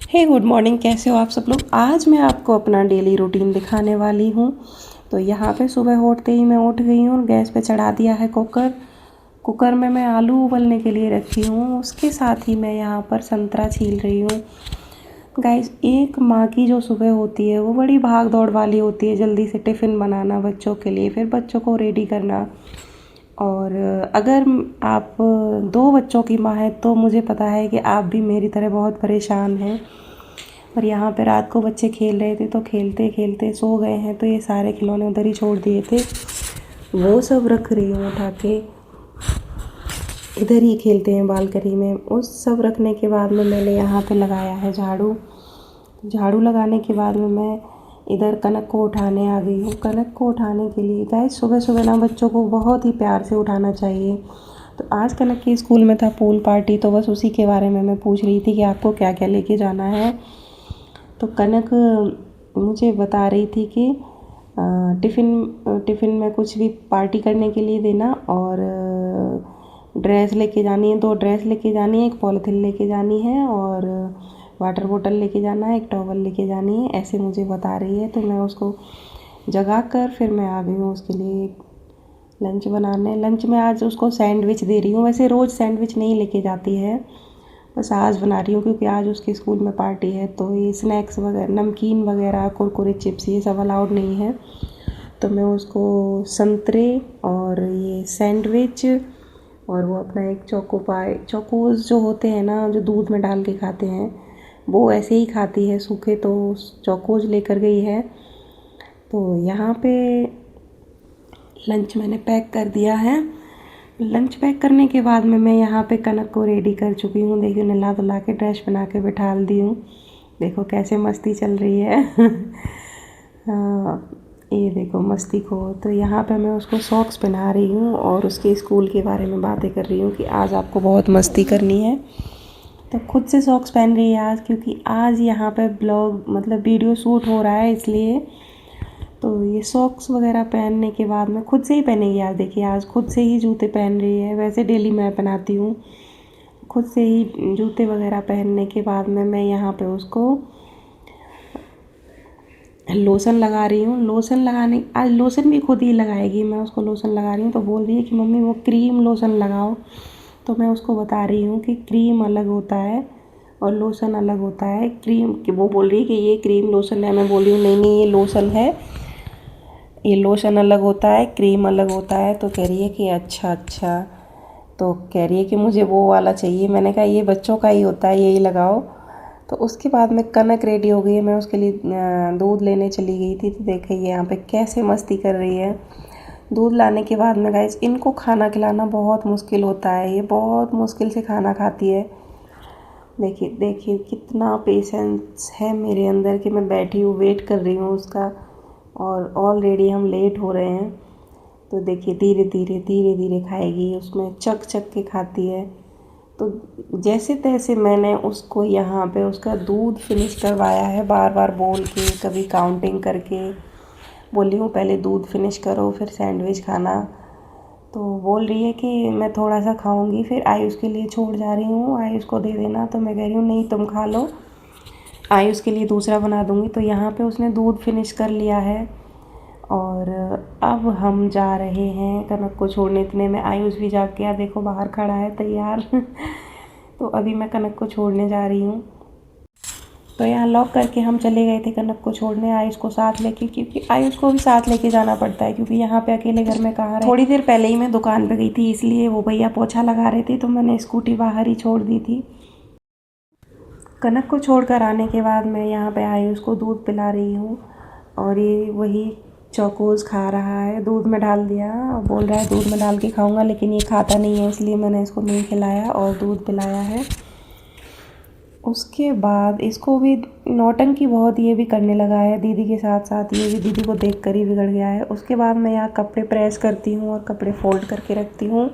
हे good morning, कैसे हो आप सब लोग। आज मैं आपको अपना डेली रूटीन दिखाने वाली हूँ। तो यहाँ पे सुबह उठते ही मैं उठ गई हूँ और गैस पे चढ़ा दिया है कुकर में मैं आलू उबलने के लिए रखी हूँ। उसके साथ ही मैं यहाँ पर संतरा छील रही हूँ। गाइस, एक माँ की जो सुबह होती है वो बड़ी भाग दौड़ वाली होती है। जल्दी से टिफ़िन बनाना बच्चों के लिए, फिर बच्चों को रेडी करना। और अगर आप 2 बच्चों की माँ है तो मुझे पता है कि आप भी मेरी तरह बहुत परेशान हैं। और यहाँ पे रात को बच्चे खेल रहे थे तो खेलते खेलते सो गए हैं, तो ये सारे खिलौने उधर ही छोड़ दिए थे, वो सब रख रही हूँ उठा के। इधर ही खेलते हैं बालकनी में। उस सब रखने के बाद में मैंने यहाँ पे लगाया है झाड़ू लगाने के बाद में मैं इधर कनक को उठाने आ गई हूँ। कनक को उठाने के लिए गाइस, सुबह सुबह ना बच्चों को बहुत ही प्यार से उठाना चाहिए। तो आज कनक की स्कूल में था पूल पार्टी, तो बस उसी के बारे में मैं पूछ रही थी कि आपको क्या क्या लेके जाना है। तो कनक मुझे बता रही थी कि टिफ़िन में कुछ भी पार्टी करने के लिए देना, और ड्रेस लेके जानी है, 2 ड्रेस लेके जानी है, एक पॉलिथीन लेके जानी है, और वाटर बोतल लेके जाना है, एक टॉवल लेके जानी है, ऐसे मुझे बता रही है। तो मैं उसको जगा कर फिर मैं आ गई हूँ उसके लिए लंच बनाने। लंच में आज उसको सैंडविच दे रही हूँ। वैसे रोज़ सैंडविच नहीं लेके जाती है, बस आज बना रही हूँ क्योंकि आज उसके स्कूल में पार्टी है। तो ये स्नैक्स वगैरह, नमकीन वगैरह, कुरकुरे, चिप्स, ये सब अलाउड नहीं है। तो मैं उसको संतरे और ये सैंडविच और वो अपना एक चोकोज़ जो होते हैं ना, जो दूध में डाल के खाते हैं, वो ऐसे ही खाती है सूखे, तो चोकोज़ लेकर गई है। तो यहाँ पे लंच मैंने पैक कर दिया है। लंच पैक करने के बाद में मैं यहाँ पे कनक को रेडी कर चुकी हूँ। देखिए, नहला धुला के ड्रेस बना के बिठा दी हूँ। देखो कैसे मस्ती चल रही है। हाँ, ये देखो मस्ती को। तो यहाँ पे मैं उसको सॉक्स पहना रही हूँ और उसके स्कूल के बारे में बातें कर रही हूँ कि आज आपको बहुत मस्ती करनी है। तो खुद से सॉक्स पहन रही है आज, क्योंकि आज यहाँ पे ब्लॉग मतलब वीडियो शूट हो रहा है, इसलिए। तो ये सॉक्स वगैरह पहनने के बाद में खुद से ही पहनेगी आज। देखिए, आज खुद से ही जूते पहन रही है। वैसे डेली मैं पहनाती हूँ। खुद से ही जूते वगैरह पहनने के बाद में मैं यहाँ पे उसको लोशन लगा रही हूँ। आज लोशन भी खुद ही लगाएगी। मैं उसको लोशन लगा रही हूँ तो बोल रही है कि मम्मी वो क्रीम लोशन लगाओ। तो मैं उसको बता रही हूँ कि क्रीम अलग होता है और लोशन अलग होता है। क्रीम कि वो बोल रही है कि ये क्रीम लोशन है। मैं बोल रही हूँ नहीं नहीं, ये लोशन है, ये लोशन अलग होता है, क्रीम अलग होता है। तो कह रही है कि अच्छा अच्छा। तो कह रही है कि मुझे वो वाला चाहिए। मैंने कहा ये बच्चों का ही होता है, यही लगाओ। तो उसके बाद में कनक रेडी हो गई है। मैं उसके लिए दूध लेने चली गई थी। तो देखिए यहाँ पे कैसे मस्ती कर रही है। दूध लाने के बाद में गाइस, इनको खाना खिलाना बहुत मुश्किल होता है। ये बहुत मुश्किल से खाना खाती है। देखिए देखिए कितना पेशेंस है मेरे अंदर कि मैं बैठी हूँ, वेट कर रही हूँ उसका, और ऑलरेडी हम लेट हो रहे हैं। तो देखिए धीरे धीरे खाएगी। उसमें चक चक के खाती है। तो जैसे तैसे मैंने उसको यहाँ पे उसका दूध फिनिश करवाया है, बार बार बोल के, कभी काउंटिंग करके बोली हूँ पहले दूध फिनिश करो फिर सैंडविच खाना। तो बोल रही है कि मैं थोड़ा सा खाऊंगी, फिर आयुष के लिए छोड़ जा रही हूँ, आयुष को दे देना। तो मैं कह रही हूँ नहीं, तुम खा लो, आयुष के लिए दूसरा बना दूँगी। तो यहाँ पे उसने दूध फिनिश कर लिया है और अब हम जा रहे हैं कनक को छोड़ने। इतने में आयुष भी जाग गया, देखो बाहर खड़ा है तैयार। तो अभी मैं कनक को छोड़ने जा रही हूँ। तो यहाँ लॉक करके हम चले गए थे कनक को छोड़ने, आयुष को साथ लेके, क्योंकि आयुष को भी साथ लेके जाना पड़ता है, क्योंकि यहाँ पे अकेले घर में कहाँ रहे। थोड़ी देर पहले ही मैं दुकान पे गई थी, इसलिए वो भैया पोछा लगा रहे थे, तो मैंने स्कूटी बाहर ही छोड़ दी थी। कनक को छोड़कर आने के बाद मैं यहाँ पे आयुष को दूध पिला रही हूँ, और ये वही चोकोज़ खा रहा है। दूध में डाल दिया, बोल रहा है दूध में डाल के खाऊंगा, लेकिन ये खाता नहीं है, इसलिए मैंने इसको नहीं खिलाया और दूध पिलाया है। उसके बाद इसको भी नौटंकी बहुत ये भी करने लगा है दीदी के साथ साथ। ये भी दीदी को देख कर ही बिगड़ गया है। उसके बाद मैं यहाँ कपड़े प्रेस करती हूँ और कपड़े फोल्ड करके रखती हूँ।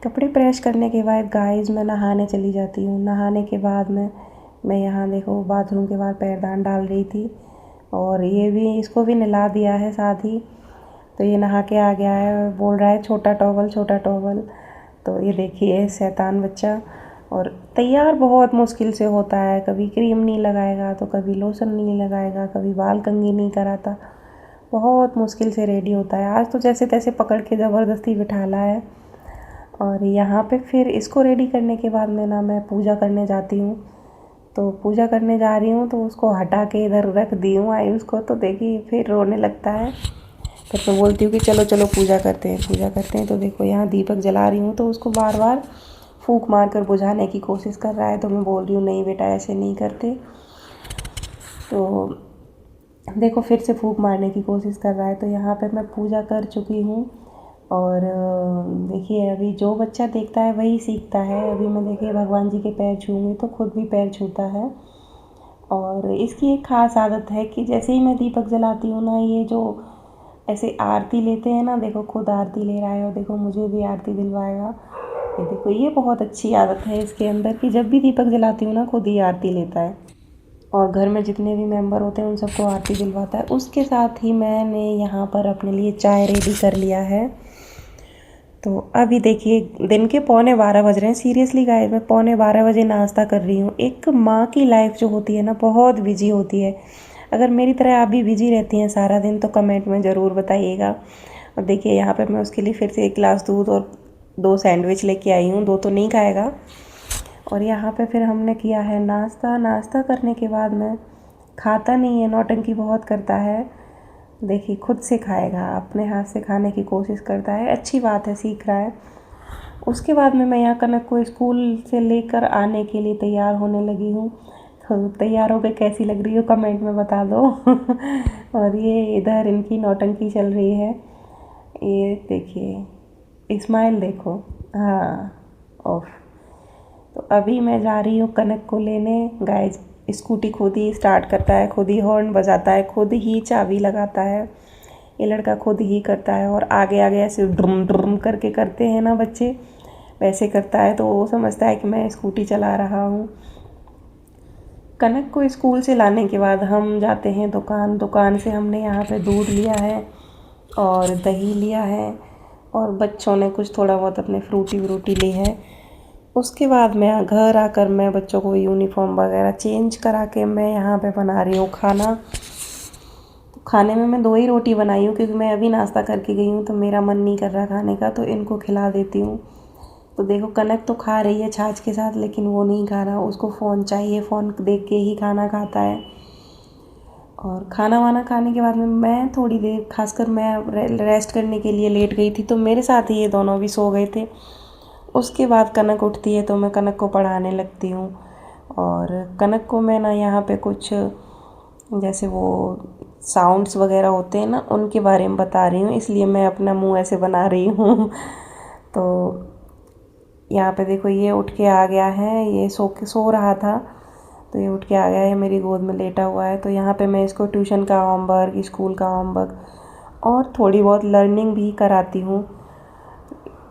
कपड़े प्रेस करने के बाद गाइस मैं नहाने चली जाती हूँ। नहाने के बाद मैं यहाँ देखो बाथरूम के बाहर पैरदान डाल रही थी, और ये भी, इसको भी नहला दिया है साथ ही। तो ये नहा के आ गया है, बोल रहा है छोटा टॉवल छोटा टॉवल। तो ये देखिए शैतान बच्चा। और तैयार बहुत मुश्किल से होता है, कभी क्रीम नहीं लगाएगा तो कभी लोशन नहीं लगाएगा, कभी बाल कंघी नहीं कराता, बहुत मुश्किल से रेडी होता है। आज तो जैसे तैसे पकड़ के ज़बरदस्ती बिठाला है। और यहाँ पे फिर इसको रेडी करने के बाद में ना मैं पूजा करने जाती हूँ। तो पूजा करने जा रही हूँ तो उसको हटा के इधर रख दी हूँ आयुष को, तो देखिए फिर रोने लगता है। फिर मैं बोलती हूँ कि चलो चलो पूजा करते हैं, पूजा करते हैं। तो देखो यहाँ दीपक जला रही हूँ तो उसको बार बार फूंक मार कर बुझाने की कोशिश कर रहा है। तो मैं बोल रही हूँ नहीं बेटा ऐसे नहीं करते। तो देखो फिर से फूंक मारने की कोशिश कर रहा है। तो यहाँ पे मैं पूजा कर चुकी हूँ। और देखिए अभी जो बच्चा देखता है वही सीखता है। अभी मैं देखिए भगवान जी के पैर छूऊंगी तो खुद भी पैर छूता है। और इसकी एक ख़ास आदत है कि जैसे ही मैं दीपक जलाती हूँ ना, ये जो ऐसे आरती लेते हैं ना, देखो खुद आरती ले रहा है और देखो मुझे भी आरती दिलवाएगा। ये देखो ये बहुत अच्छी आदत है इसके अंदर कि जब भी दीपक जलाती हूँ ना खुद ही आरती लेता है और घर में जितने भी मेंबर होते हैं उन सबको आरती दिलवाता है। उसके साथ ही मैंने यहाँ पर अपने लिए चाय रेडी कर लिया है। तो अभी देखिए दिन के 11:15 बज रहे हैं। सीरियसली गाइस मैं 11:15 बजे नाश्ता कर रही हूँ। एक माँ की लाइफ जो होती है ना बहुत बिजी होती है। अगर मेरी तरह आप भी बिजी रहती हैं सारा दिन तो कमेंट में ज़रूर बताइएगा। और देखिए यहाँ पे मैं उसके लिए फिर से 1 गिलास दूध और 2 सैंडविच लेके आई हूँ। 2 तो नहीं खाएगा। और यहाँ पे फिर हमने किया है नाश्ता। नाश्ता करने के बाद में खाता नहीं है, नौटंकी बहुत करता है। देखिए खुद से खाएगा, अपने हाथ से खाने की कोशिश करता है। अच्छी बात है, सीख रहा है। उसके बाद में मैं यहाँ कनक को स्कूल से लेकर आने के लिए तैयार होने लगी हूँ। तो तैयार हो गई कैसी लग रही हो कमेंट में बता दो। और ये इधर इनकी नौटंकी चल रही है। ये देखिए स्माइल देखो। हाँ ऑफ। तो अभी मैं जा रही हूँ कनक को लेने। गाइस स्कूटी खुद ही स्टार्ट करता है, खुद ही हॉर्न बजाता है, खुद ही चाबी लगाता है। ये लड़का खुद ही करता है और आगे आगे ऐसे ड्रुम ड्रुम करके करते हैं ना बच्चे, वैसे करता है। तो वो समझता है कि मैं स्कूटी चला रहा हूँ। कनक को स्कूल से लाने के बाद हम जाते हैं दुकान। दुकान से हमने यहाँ पे दूध लिया है और दही लिया है और बच्चों ने कुछ थोड़ा बहुत अपने फ्रूटी व्रूटी ली है। उसके बाद मैं घर आकर मैं बच्चों को यूनिफॉर्म वगैरह चेंज करा के मैं यहाँ पे बना रही हूँ खाना। तो खाने में मैं 2 ही रोटी बनाई हूँ क्योंकि मैं अभी नाश्ता करके गई हूँ तो मेरा मन नहीं कर रहा खाने का, तो इनको खिला देती हूँ। तो देखो कनक तो खा रही है छाछ के साथ, लेकिन वो नहीं खा रहा, उसको फ़ोन चाहिए, फ़ोन देख के ही खाना खाता है। और खाना वाना खाने के बाद में मैं थोड़ी देर, खासकर मैं रेस्ट करने के लिए लेट गई थी तो मेरे साथ ही ये दोनों भी सो गए थे। उसके बाद कनक उठती है तो मैं कनक को पढ़ाने लगती हूँ। और कनक को मैं ना यहाँ पे कुछ जैसे वो साउंड्स वगैरह होते हैं ना उनके बारे में बता रही हूँ, इसलिए मैं अपना मुंह ऐसे बना रही हूँ। तो यहाँ पे देखो ये उठ के आ गया है, ये सो रहा था तो ये उठ के आ गया है, मेरी गोद में लेटा हुआ है। तो यहाँ पे मैं इसको ट्यूशन का होमवर्क, स्कूल का होमवर्क और थोड़ी बहुत लर्निंग भी कराती हूँ।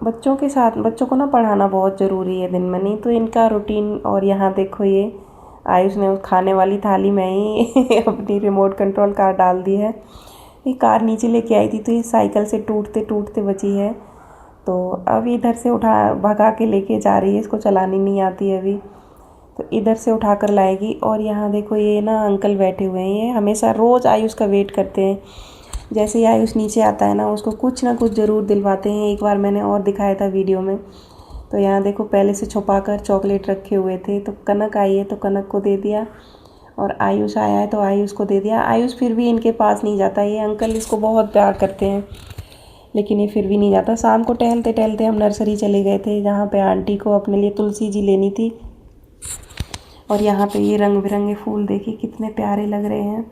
बच्चों के साथ बच्चों को ना पढ़ाना बहुत ज़रूरी है दिन में, नहीं तो इनका रूटीन। और यहाँ देखो ये आयुष ने उस खाने वाली थाली में ही अपनी रिमोट कंट्रोल कार डाल दी है। ये कार नीचे लेके आई थी तो ये साइकिल से टूटते टूटते बची है। तो अब इधर से उठा भगा के लेके जा रही है, इसको चलानी नहीं आती है अभी, तो इधर से उठा कर लाएगी। और यहाँ देखो ये ना अंकल बैठे हुए हैं, ये हमेशा रोज़ आयुष का वेट करते हैं। जैसे ही आयुष नीचे आता है ना उसको कुछ ना कुछ ज़रूर दिलवाते हैं। एक बार मैंने और दिखाया था वीडियो में। तो यहाँ देखो पहले से छुपा कर चॉकलेट रखे हुए थे, तो कनक आई है तो कनक को दे दिया, और आयुष आया है तो आयुष को दे दिया। आयुष फिर भी इनके पास नहीं जाता, ये अंकल इसको बहुत प्यार करते हैं लेकिन ये फिर भी नहीं जाता। शाम को टहलते टहलते हम नर्सरी चले गए थे जहाँ पे आंटी को अपने लिए तुलसी जी लेनी थी। और यहाँ पे ये रंग बिरंगे फूल देखिए कितने प्यारे लग रहे हैं।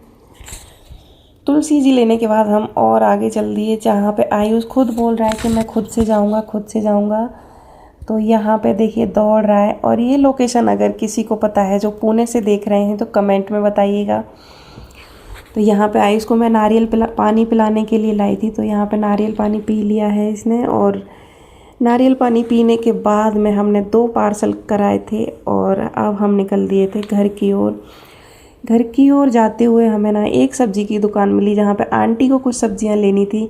तुलसी जी लेने के बाद हम और आगे चल दिए जहाँ पे आयुष खुद बोल रहा है कि मैं खुद से जाऊँगा, खुद से जाऊँगा। तो यहाँ पे देखिए दौड़ रहा है। और ये लोकेशन अगर किसी को पता है जो पुणे से देख रहे हैं तो कमेंट में बताइएगा। तो यहाँ पे आयुष को मैं नारियल पानी पिलाने के लिए लाई थी, तो यहाँ पे नारियल पानी पी लिया है इसने। और नारियल पानी पीने के बाद में हमने 2 पार्सल कराए थे और अब हम निकल दिए थे घर की ओर। घर की ओर जाते हुए हमें ना एक सब्ज़ी की दुकान मिली जहाँ पे आंटी को कुछ सब्जियाँ लेनी थी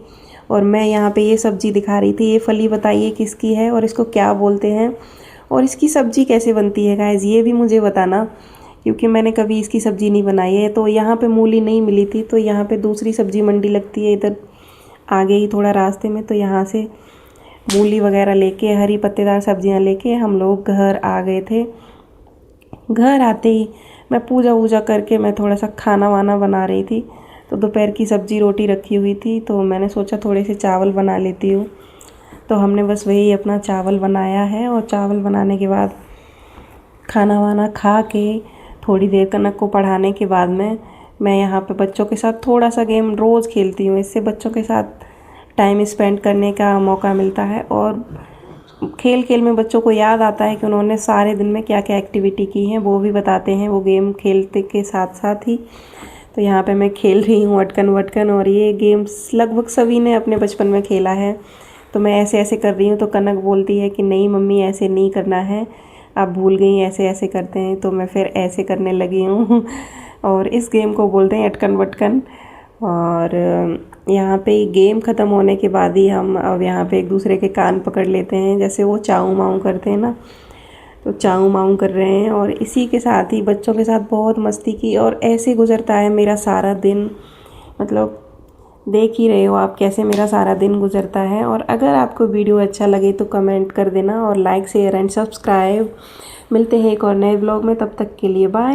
और मैं यहाँ पे ये सब्ज़ी दिखा रही थी। ये फली बताइए किसकी है और इसको क्या बोलते हैं। और इसकी सब्ज़ी कैसे बनती है गाइस, ये भी मुझे बताना, क्योंकि मैंने कभी इसकी सब्ज़ी नहीं बनाई है। तो यहाँ पे मूली नहीं मिली थी, तो यहाँ पे दूसरी सब्ज़ी मंडी लगती है इधर आगे ही थोड़ा रास्ते में, तो यहाँ से मूली वगैरह लेके, हरी पत्तेदार सब्जियाँ लेके हम लोग घर आ गए थे। घर आते ही मैं पूजा वूजा करके मैं थोड़ा सा खाना वाना बना रही थी। तो दोपहर की सब्ज़ी रोटी रखी हुई थी, तो मैंने सोचा थोड़े से चावल बना लेती हूँ। तो हमने बस वही अपना चावल बनाया है, और चावल बनाने के बाद खाना वाना खा के थोड़ी देर कनक को पढ़ाने के बाद में मैं यहाँ पे बच्चों के साथ थोड़ा सा गेम रोज़ खेलती हूँ। इससे बच्चों के साथ टाइम स्पेंड करने का मौका मिलता है, और खेल खेल में बच्चों को याद आता है कि उन्होंने सारे दिन में क्या क्या एक्टिविटी की हैं, वो भी बताते हैं वो गेम खेलते के साथ साथ ही। तो यहाँ पे मैं खेल रही हूँ अटकन वटकन, और ये गेम्स लगभग सभी ने अपने बचपन में खेला है। तो मैं ऐसे ऐसे कर रही हूँ, तो कनक बोलती है कि नहीं मम्मी ऐसे नहीं करना है, आप भूल गई ऐसे ऐसे करते हैं। तो मैं फिर ऐसे करने लगी हूँ और इस गेम को बोलते हैं अटकन वटकन। और यहाँ पे गेम ख़त्म होने के बाद ही हम अब यहाँ पे एक दूसरे के कान पकड़ लेते हैं, जैसे वो चाऊ माऊ करते हैं ना, तो चाऊ माऊ कर रहे हैं। और इसी के साथ ही बच्चों के साथ बहुत मस्ती की, और ऐसे गुजरता है मेरा सारा दिन। मतलब देख ही रहे हो आप कैसे मेरा सारा दिन गुजरता है। और अगर आपको वीडियो अच्छा लगे तो कमेंट कर देना, और लाइक शेयर एंड सब्सक्राइब। मिलते हैं एक और नए ब्लॉग में, तब तक के लिए बाय।